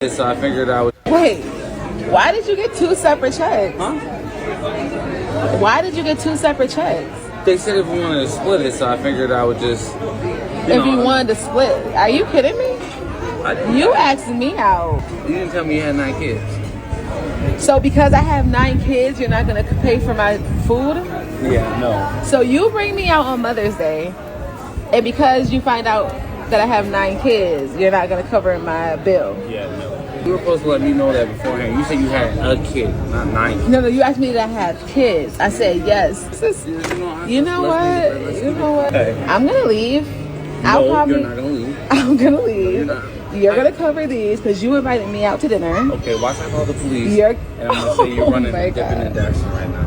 So I figured I would. Wait, why did you get two separate checks? Huh? Why did you get two separate checks? They said if we wanted to split it, so I figured I would just. If you wanted to split, are you kidding me? You asked me out. You didn't tell me you had 9 kids. So because I have 9 kids, you're not gonna pay for my food? Yeah, no. So you bring me out on Mother's Day, and because you find out that I have 9 kids, you're not gonna cover my bill. Yeah, no. You were supposed to let me know that beforehand. You said you had a kid, not 9 kids. No, you asked me that I have kids. I said yes. You know what? You know what? I'm gonna leave. No, you're not gonna leave. I'm gonna leave. No, You're gonna cover these because you invited me out to dinner. Okay, watch I call the police. And I'm gonna say you're running and dipping and dashing right now.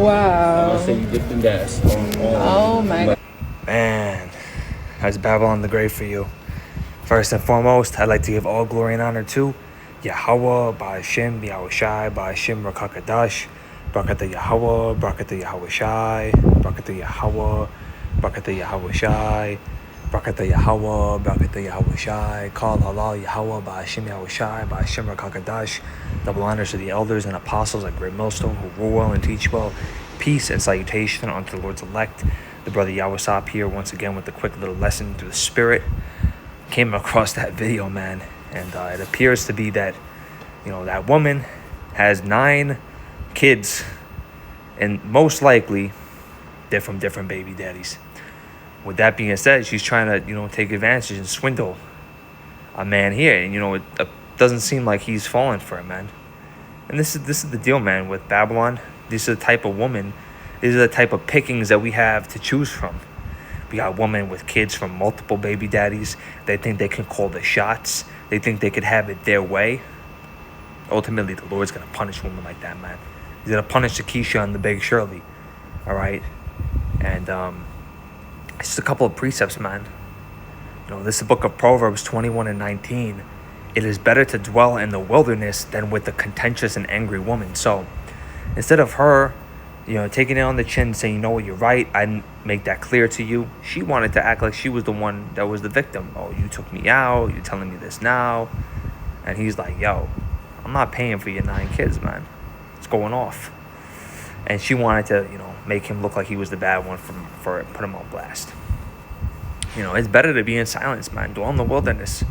Wow. I'm gonna say you dipped and dashed. Oh my God. Man, that's Babylon the Great for you. First and foremost, I'd like to give all glory and honor to Yahweh, Ba'ashem, Yahushai, Ba'ashem, Rakakadash, Brakata Yahweh, Brakata Yahushai, Brakata Yahweh, Brakata Yahushai, Brakata Yahweh, Brakata Yahushai, Kal Halal Yahweh, Ba'ashem Yahushai, Ba'ashem Rakakadash. Double honors to the elders and apostles at Great Millstone who rule well and teach well. Peace and salutation unto the Lord's elect. The brother Yawasop here once again with a quick little lesson through the spirit. Came across that video, man, and it appears to be that, that woman has 9 kids, and most likely they're from different baby daddies. With that being said, she's trying to, take advantage and swindle a man here, and it doesn't seem like he's falling for it, man. And this is the deal, man, with Babylon. These are the type of woman, these are the type of pickings that we have to choose from. We got women with kids from multiple baby daddies. They think they can call the shots. They think they could have it their way. Ultimately, the Lord's going to punish women like that, man. He's going to punish the Keisha and the Big Shirley. All right? And it's just a couple of precepts, man. This is the book of Proverbs 21 and 19. It is better to dwell in the wilderness than with a contentious and angry woman. So instead of her, taking it on the chin, saying, you're right, I didn't make that clear to you. She wanted to act like she was the one that was the victim. Oh, you took me out, you're telling me this now. And he's like, yo, I'm not paying for your 9 kids, man. It's going off. And she wanted to, make him look like he was the bad one for it, put him on blast. It's better to be in silence, man. Dwell in the wilderness.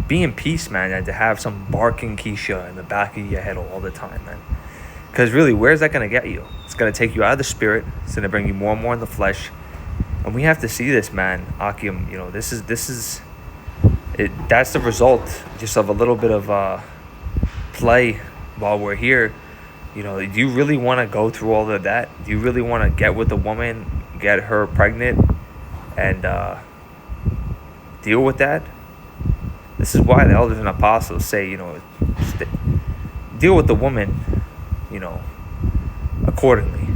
Be in peace, man, than to have some barking Keisha in the back of your head all the time, man. Because really, where's that going to get you? It's going to take you out of the spirit. It's going to bring you more and more in the flesh. And we have to see this, man. Akim, this is it. That's the result just of a little bit of play while we're here. Do you really want to go through all of that? Do you really want to get with the woman, get her pregnant, and deal with that? This is why the elders and apostles say, deal with the woman, accordingly.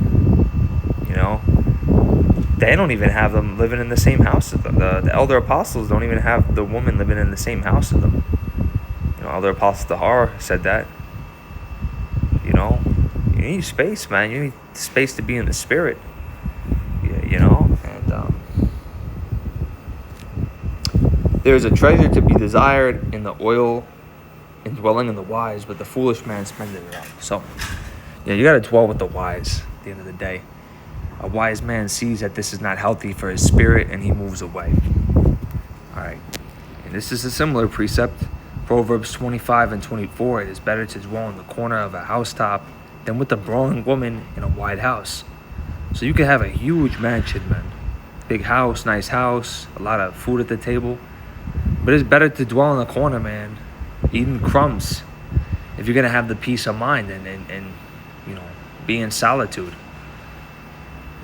They don't even have them living in the same house as them. The elder apostles don't even have the woman living in the same house as them. Elder apostle Tahar said that. You need space, man. You need space to be in the spirit. And there's a treasure to be desired in the oil and dwelling in the wise, but the foolish man spendeth it all. So, you got to dwell with the wise at the end of the day. A wise man sees that this is not healthy for his spirit, and he moves away. All right. And this is a similar precept. Proverbs 25 and 24. It is better to dwell in the corner of a housetop than with a brawling woman in a wide house. So you can have a huge mansion, man. Big house, nice house, a lot of food at the table. But it's better to dwell in the corner, man, eating crumbs, if you're going to have the peace of mind and be in solitude.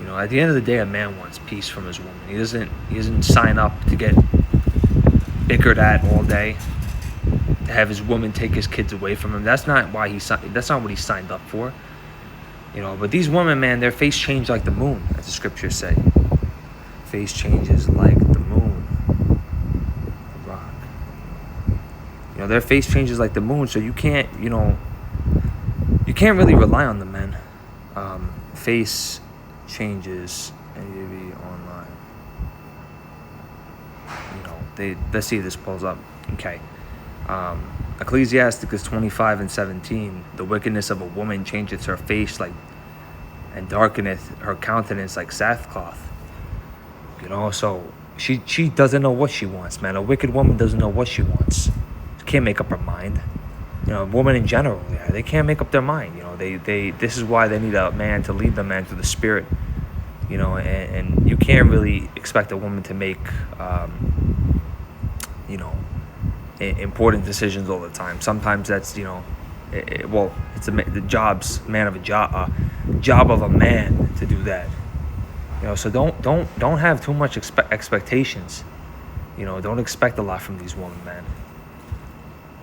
At the end of the day, a man wants peace from his woman. He doesn't sign up to get bickered at all day, to have his woman take his kids away from him. That's not why that's not what he signed up for. But these women, man, their face changed like the moon, as the scriptures say. Face changes like the moon. The rock. Their face changes like the moon, so you can't really rely on them, man. Face changes and you be online. Let's see if this pulls up. Okay. Ecclesiasticus 25:17, the wickedness of a woman changeth her face like, and darkeneth her countenance like sackcloth. You know, so she doesn't know what she wants, man. A wicked woman doesn't know what she wants. She can't make up her mind. You know, women in general, yeah, they can't make up their mind. You know, they this is why they need a man to lead them, man, through the spirit. You know, and you can't really expect a woman to make, you know, important decisions all the time. Sometimes that's, you know, it's the job of a man to do that. You know, so don't have too much expectations. You know, don't expect a lot from these women, man.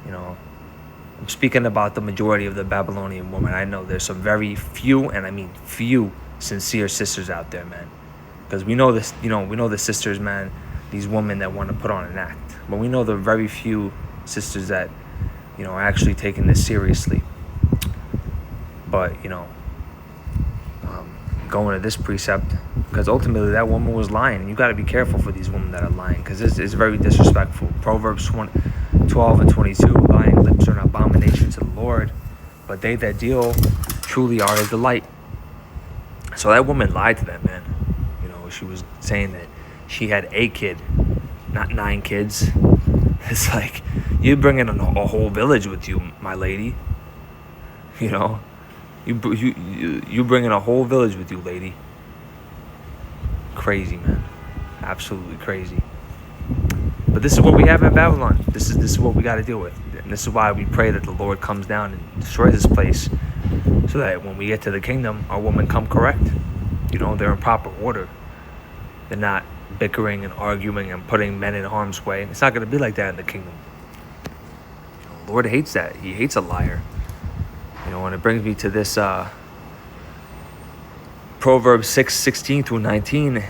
You know, I'm speaking about the majority of the Babylonian women. I know there's some very few, and I mean few, sincere sisters out there, man. Because we know this, you know, we know the sisters, man, these women that want to put on an act. But we know the very few sisters that, you know, are actually taking this seriously. But, you know, going to this precept, because ultimately that woman was lying. And you got to be careful for these women that are lying, because it's very disrespectful. Proverbs 12:22, lying lips are an abomination to the Lord, but they that deal truly are his delight. So that woman lied to them, man. You know, she was saying that she had a kid, not 9 kids. It's like, you're bringing a whole village with you, my lady. You know, you bringing a whole village with you, lady. Crazy, man. Absolutely crazy. But this is what we have in Babylon. This is what we got to deal with. And this is why we pray that the Lord comes down and destroys this place, so that when we get to the kingdom, our women come correct. You know, they're in proper order. They're not bickering and arguing and putting men in harm's way. It's not going to be like that in the kingdom. The Lord hates that. He hates a liar. You know, and it brings me to this Proverbs 6:16-19.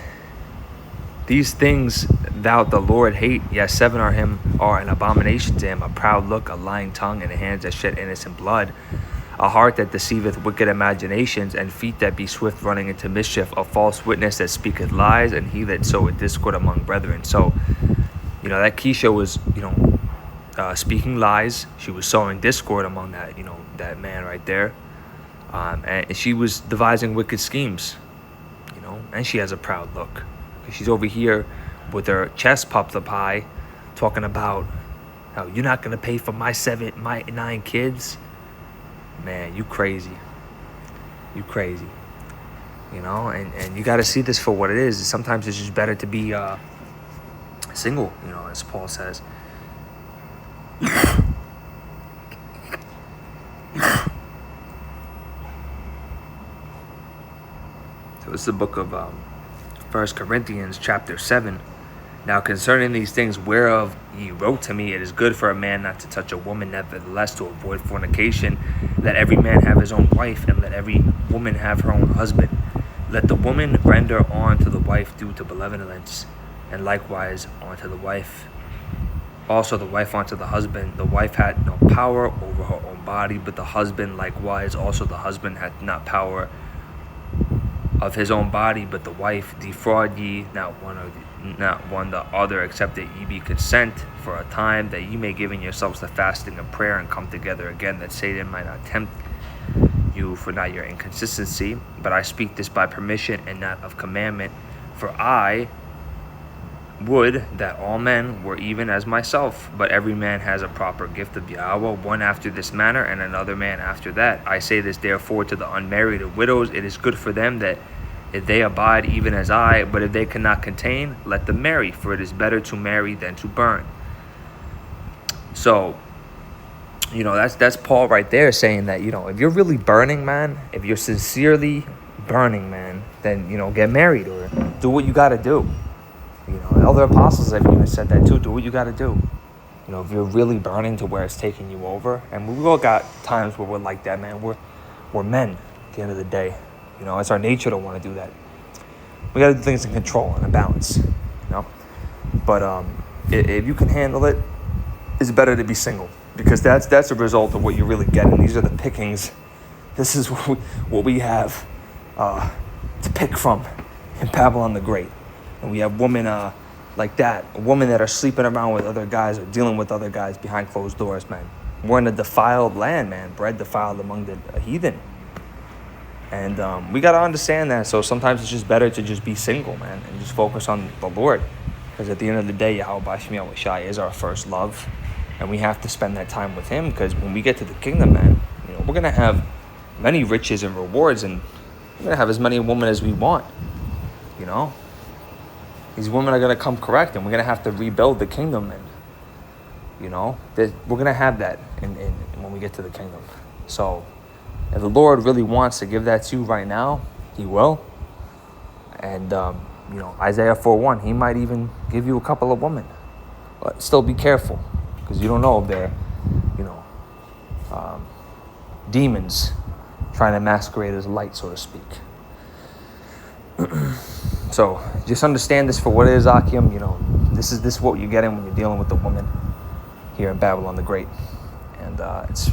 These things thou the Lord hate, yes, 7 are an abomination to him: a proud look, a lying tongue, and hands that shed innocent blood, a heart that deceiveth wicked imaginations, and feet that be swift running into mischief, a false witness that speaketh lies, and he that soweth discord among brethren. So, you know, that Keisha was, you know, speaking lies. She was sowing discord among that, you know, that man right there. And she was devising wicked schemes, you know, and she has a proud look. She's over here with her chest puffed up high, talking about how you're not gonna pay for my 9 kids. Man, you crazy. You crazy. You know, and you got to see this for what it is. Sometimes it's just better to be single, you know, as Paul says. So it's the book of 1 Corinthians chapter 7. Now concerning these things whereof ye wrote to me, it is good for a man not to touch a woman, nevertheless to avoid fornication. Let every man have his own wife, and let every woman have her own husband. Let the woman render on to the wife due to benevolence, and likewise unto the wife. Also the wife unto the husband. The wife had no power over her own body, but the husband likewise. Also the husband hath not power of his own body, but the wife. Defraud ye not one the other, except that ye be content for a time, that ye may give in yourselves to fasting and prayer, and come together again, that Satan might not tempt you for not your inconsistency. But I speak this by permission and not of commandment, for I would that all men were even as myself. But every man has a proper gift of Yahweh, one after this manner, and another man after that. I say this therefore to the unmarried and widows, it is good for them that if they abide even as I, but if they cannot contain, let them marry, for it is better to marry than to burn. So, you know, that's Paul right there saying that, you know, if you're really burning, man, if you're sincerely burning, man, then, you know, get married or do what you got to do. You know, the other apostles have even said that too. Do what you got to do. You know, if you're really burning to where it's taking you over, and we all got times where we're like that, man. We're men at the end of the day. You know, it's our nature to want to do that. We got to do things in control and in balance, you know. But if you can handle it, it's better to be single, because that's a result of what you're really getting. These are the pickings. This is what we have to pick from in Babylon the Great. And we have women like that, women that are sleeping around with other guys or dealing with other guys behind closed doors, man. we're in a defiled land, man. Bread defiled among the heathen. And we got to understand that. So sometimes it's just better to just be single, man, and just focus on the Lord. Because at the end of the day, Yahweh B'Shem Yahweh Shai is our first love. And we have to spend that time with him, because when we get to the kingdom, man, we're going to have many riches and rewards, and we're going to have as many women as we want. These women are going to come correct, and we're going to have to rebuild the kingdom. And, we're going to have that when we get to the kingdom. So if the Lord really wants to give that to you right now, he will. And, Isaiah 4:1, he might even give you a couple of women. But still be careful, because you don't know if they're, demons trying to masquerade as light, so to speak. So just understand this for what it is, Akim. This is what you're getting when you're dealing with the woman here in Babylon the Great. And it's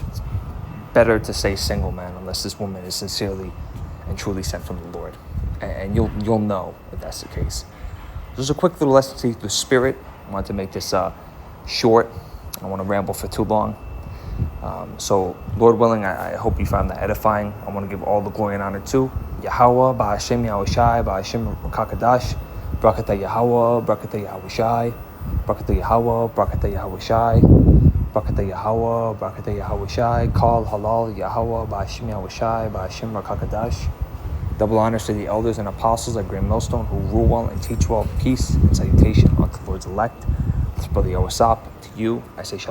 better to stay single, man, unless this woman is sincerely and truly sent from the Lord. And you'll know if that's the case. Just a quick little lesson to you through spirit. I wanted to make this short. I don't want to ramble for too long. So, Lord willing, I hope you found that edifying. I want to give all the glory and honor to Yahweh, B'Hashem Yahweh Shai, B'Hashem Rakakadash, Brakata Yahweh, Brakata Yahweh Shai, Brakata Yahweh, Brakata Yahweh Shai, Brakata Yahweh, Brakata Yahweh Shai, Kal Halal Yahweh, B'Hashem Yahweh Shai, B'Hashem Rakakadash. Double honors to the elders and apostles at Grand Millstone who rule well and teach well. Peace and salutation unto the Lord's elect. This brother Yawasap, to you, I say shalom.